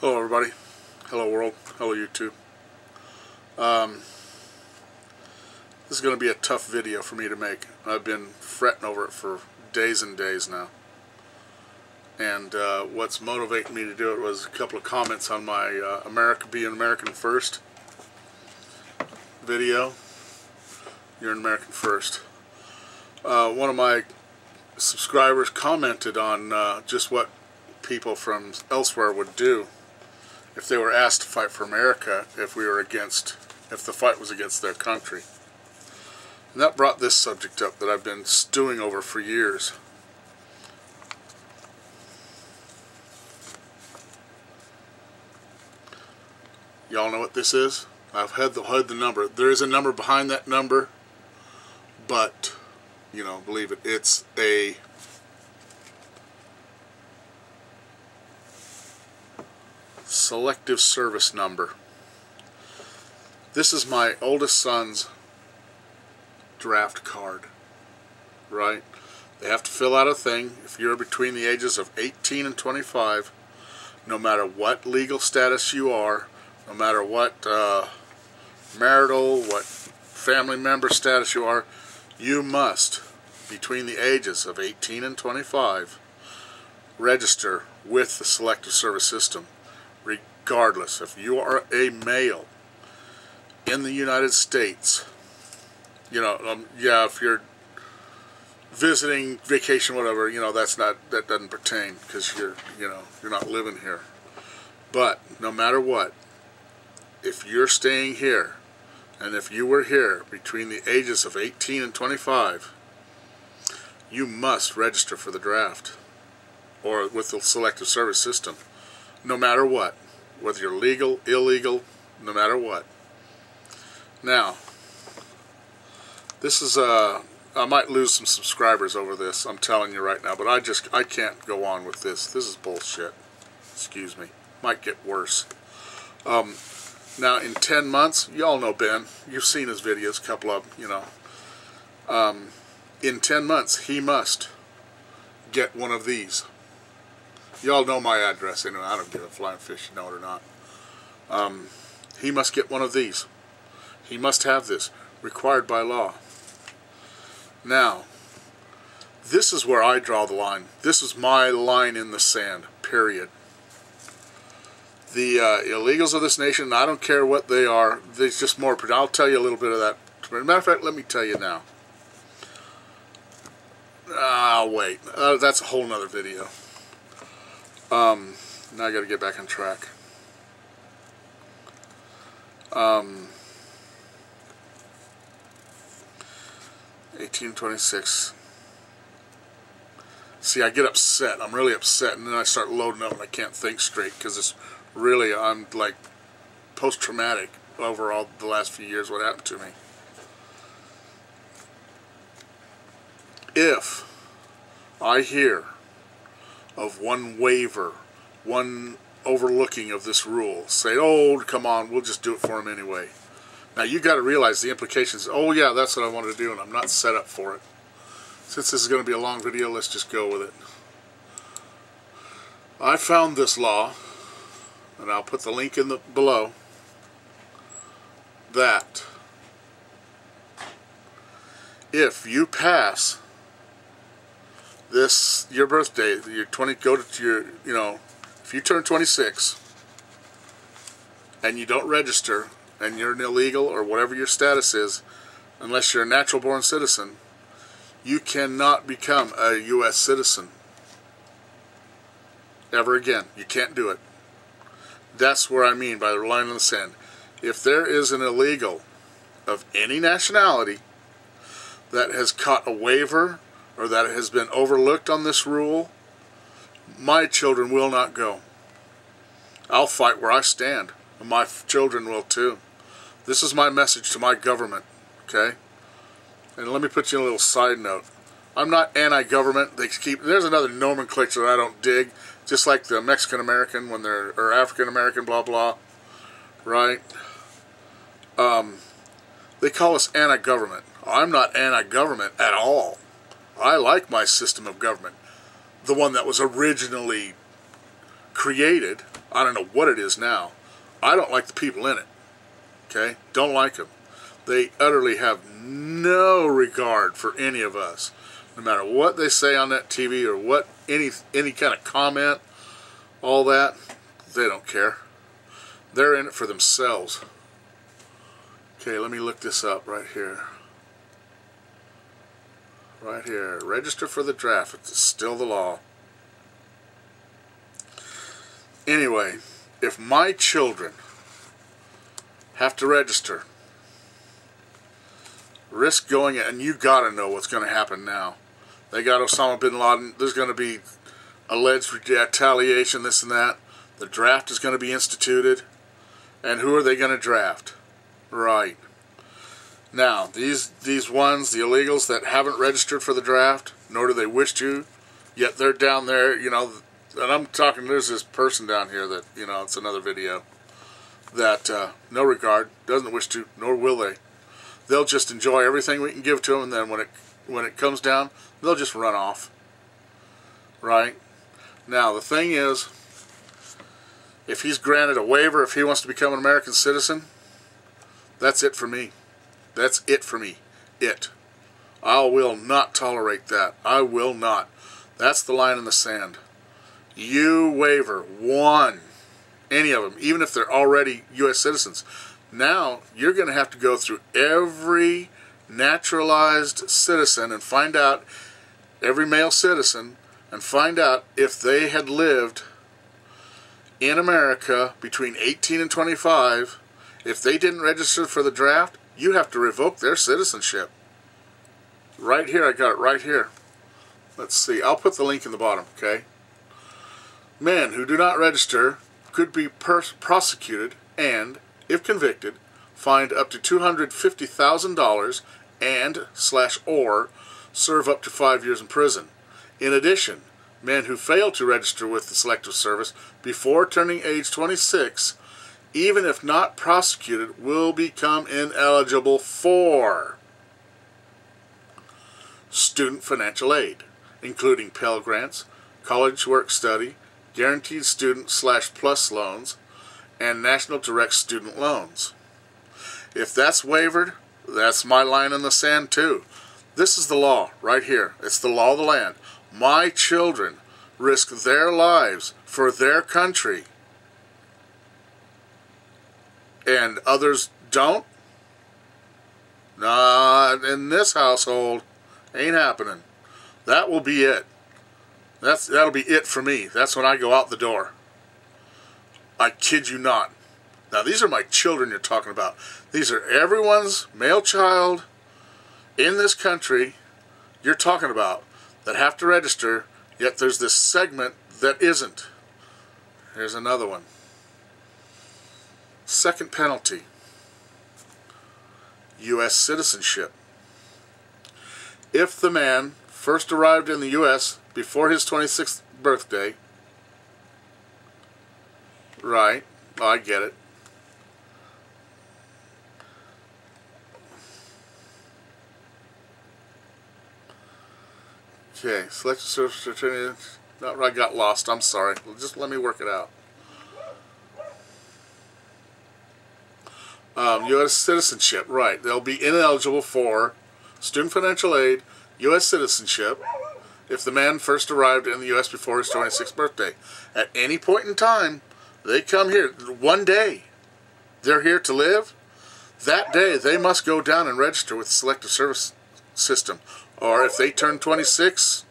Hello everybody, hello world, hello YouTube. This is going to be a tough video for me to make. I've been fretting over it for days and days now. And what's motivating me to do it was a couple of comments on my Being American First video. You're an American First. One of my subscribers commented on just what people from elsewhere would do if they were asked to fight for America if the fight was against their country. And that brought this subject up that I've been stewing over for years. Y'all know what this is? I've had the number. There is a number behind that number, but, you know, believe it, it's a selective service number. This is my oldest son's draft card, right? They have to fill out a thing. If you're between the ages of 18 and 25, no matter what legal status you are, no matter what marital, what family member status you are, you must, between the ages of 18 and 25, register with the Selective Service System. Regardless, if you are a male in the United States, you know, yeah, if you're visiting, vacation, whatever, you know, that doesn't pertain because you're not living here. But no matter what, if you're staying here, and if you were here between the ages of 18 and 25, you must register for the draft or with the Selective Service System, no matter what. Whether you're legal, illegal, no matter what. Now, this is I might lose some subscribers over this, I'm telling you right now, but I can't go on with this. This is bullshit. Excuse me. Might get worse. Now, in 10 months, y'all know Ben. You've seen his videos, a couple of them, you know. In 10 months, he must get one of these. Y'all know my address anyway. I don't give a flying fish, you know it or not. He must get one of these. He must have this, required by law. Now, this is where I draw the line. This is my line in the sand, period. The illegals of this nation, I don't care what they are, there's just more. I'll tell you a little bit of that. As a matter of fact, let me tell you now. Wait. That's a whole nother video. Now I got to get back on track. 1826. See, I get upset. I'm really upset, and then I start loading up, and I can't think straight because it's really, I'm like post-traumatic over all the last few years. What happened to me? If I hear of one waiver, one overlooking of this rule, say, oh, come on, we'll just do it for him anyway. Now, you got to realize the implications. Oh, yeah, that's what I wanted to do, and I'm not set up for it. Since this is going to be a long video, let's just go with it. I found this law, and I'll put the link in below, that if you pass this, your birthday, your 20, go to your, you know, if you turn 26 and you don't register and you're an illegal or whatever your status is, unless you're a natural born citizen, you cannot become a U.S. citizen ever again. You can't do it. That's where I mean by the line in the sand. If there is an illegal of any nationality that has caught a waiver or that has been overlooked on this rule, my children will not go. I'll fight where I stand, and my children will too. This is my message to my government, okay? And let me put you in a little side note. I'm not anti-government. There's another nomenclature that I don't dig, just like the Mexican-American when they're, or African-American, blah, blah, right? They call us anti-government. I'm not anti-government at all. I like my system of government, the one that was originally created I don't know what it is now. I don't like the people in it. Okay? Don't like them. They utterly have no regard for any of us. No matter what they say on that TV or what any kind of comment, all that, they don't care. They're in it for themselves. Okay, let me look this up right here. Right here. Register for the draft. It's still the law. Anyway, if my children have to register, risk going, and you gotta know what's going to happen now. They got Osama bin Laden. There's going to be alleged retaliation, this and that. The draft is going to be instituted. And who are they going to draft? Right. Now, these ones, the illegals that haven't registered for the draft, nor do they wish to, yet they're down there, you know, and I'm talking, there's this person down here that, you know, it's another video, that no regard, doesn't wish to, nor will they. They'll just enjoy everything we can give to them, and then when it comes down, they'll just run off. Right? Now, the thing is, if he's granted a waiver, if he wants to become an American citizen, that's it for me. That's it for me. It. I will not tolerate that. I will not. That's the line in the sand. You waiver one, any of them, even if they're already U.S. citizens. Now, you're going to have to go through every naturalized citizen and find out, every male citizen, and find out if they had lived in America between 18 and 25. If they didn't register for the draft, you have to revoke their citizenship. Right here, I got it right here. Let's see, I'll put the link in the bottom, okay? Men who do not register could be prosecuted and, if convicted, fined up to $250,000 and/or serve up to 5 years in prison. In addition, men who fail to register with the Selective Service before turning age 26, even if not prosecuted, will become ineligible for student financial aid, including Pell Grants, college work-study, guaranteed student/plus loans, and National Direct Student Loans. If that's wavered, that's my line in the sand too. This is the law right here. It's the law of the land. My children risk their lives for their country, and others don't? Not in this household. Ain't happening. That will be it. That'll be it for me. That's when I go out the door. I kid you not. Now, these are my children you're talking about. These are everyone's male child in this country you're talking about that have to register, yet there's this segment that isn't. Here's another one. Second penalty. U.S. citizenship. If the man first arrived in the U.S. before his 26th birthday, right, I get it. Okay, selected service attorney. No, I got lost. I'm sorry. Just let me work it out. U.S. citizenship, right. They'll be ineligible for student financial aid, U.S. citizenship, if the man first arrived in the U.S. before his 26th birthday. At any point in time, they come here. One day, they're here to live. That day, they must go down and register with the Selective Service System. Or if they turn 26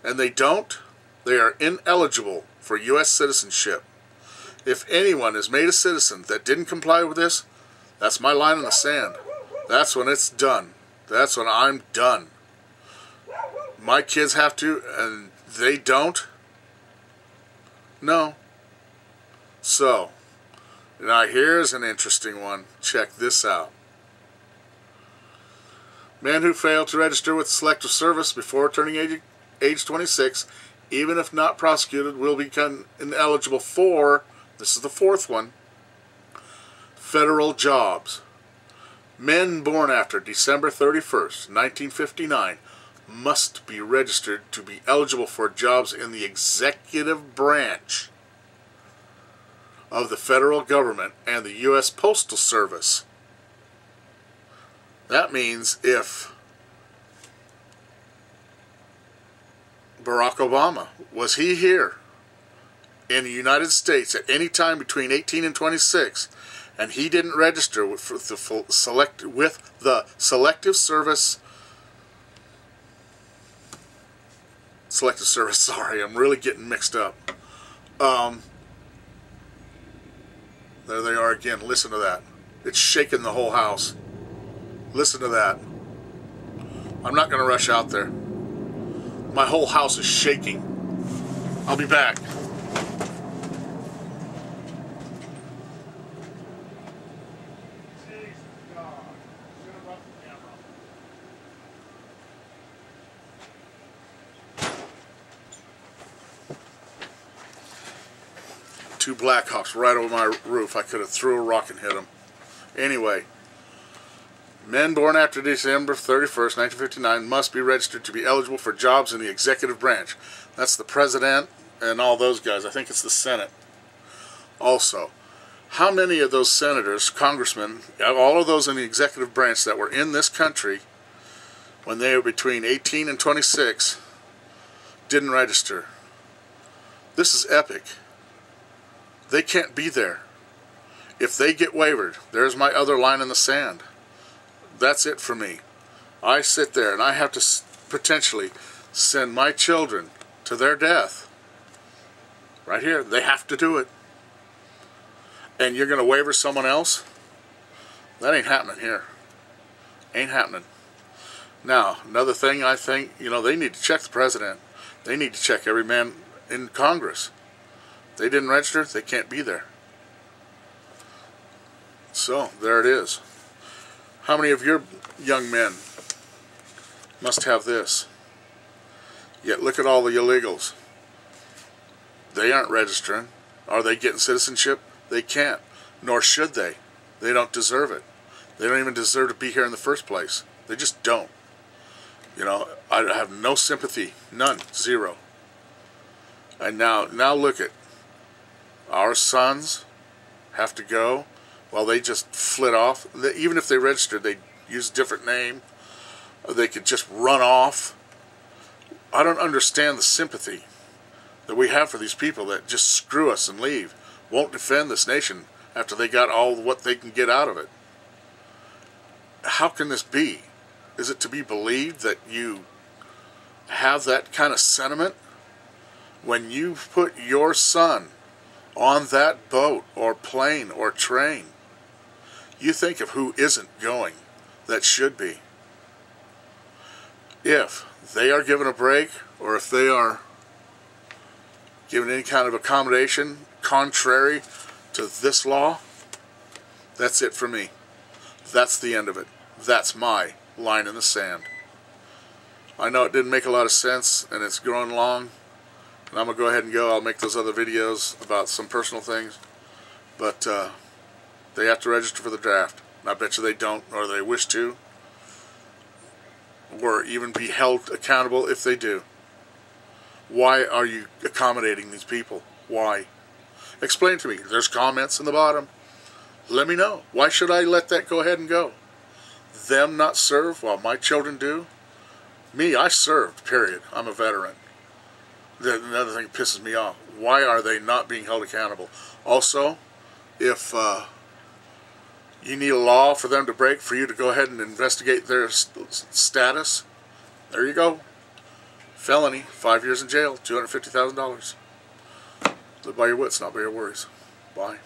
and they don't, they are ineligible for U.S. citizenship. If anyone is made a citizen that didn't comply with this, that's my line in the sand. That's when it's done. That's when I'm done. My kids have to, and they don't? No. So, now here's an interesting one. Check this out. Men who fail to register with the Selective Service before turning age 26, even if not prosecuted, will become ineligible for, this is the fourth one, federal jobs. Men born after December 31st, 1959 must be registered to be eligible for jobs in the executive branch. of the federal government and the U.S. Postal Service. That means if Barack Obama, was he here in the United States at any time between 18 and 26, and he didn't register with the Selective Service, sorry, I'm really getting mixed up. There they are again. Listen to that. It's shaking the whole house. Listen to that. I'm not going to rush out there. My whole house is shaking. I'll be back. Two Blackhawks right over my roof. I could have threw a rock and hit them. Anyway, men born after December 31st, 1959 must be registered to be eligible for jobs in the executive branch. That's the president and all those guys. I think it's the Senate. Also, how many of those senators, congressmen, all of those in the executive branch that were in this country when they were between 18 and 26 didn't register? This is epic. They can't be there. If they get wavered, there's my other line in the sand. That's it for me. I sit there and I have to potentially send my children to their death. Right here, they have to do it. And you're going to waiver someone else? That ain't happening here. Ain't happening. Now, another thing I think, they need to check the president. They need to check every man in Congress. They didn't register, they can't be there. So, there it is. How many of your young men must have this? Yet look at all the illegals. They aren't registering. Are they getting citizenship? They can't. Nor should they. They don't deserve it. They don't even deserve to be here in the first place. They just don't. I have no sympathy. None. Zero. And now look at our sons have to go. Well, they just flit off. Even if they registered, they use a different name. They could just run off. I don't understand the sympathy that we have for these people that just screw us and leave. Won't defend this nation after they got all what they can get out of it. How can this be? Is it to be believed that you have that kind of sentiment when you put your son on that boat or plane or train? You think of who isn't going that should be. If they are given a break, or if they are given any kind of accommodation contrary to this law, that's it for me. That's the end of it. That's my line in the sand. I know it didn't make a lot of sense and it's growing long, and I'm going to go ahead and go. I'll make those other videos about some personal things, but they have to register for the draft. And I bet you they don't, or they wish to, or even be held accountable if they do. Why are you accommodating these people? Why? Explain to me. There's comments in the bottom. Let me know. Why should I let that go ahead and go? Them not serve while my children do? Me, I served, period. I'm a veteran. Another thing that pisses me off. Why are they not being held accountable? Also, if you need a law for them to break for you to go ahead and investigate their status, there you go. Felony, 5 years in jail, $250,000. Live by your wits, not by your worries. Bye.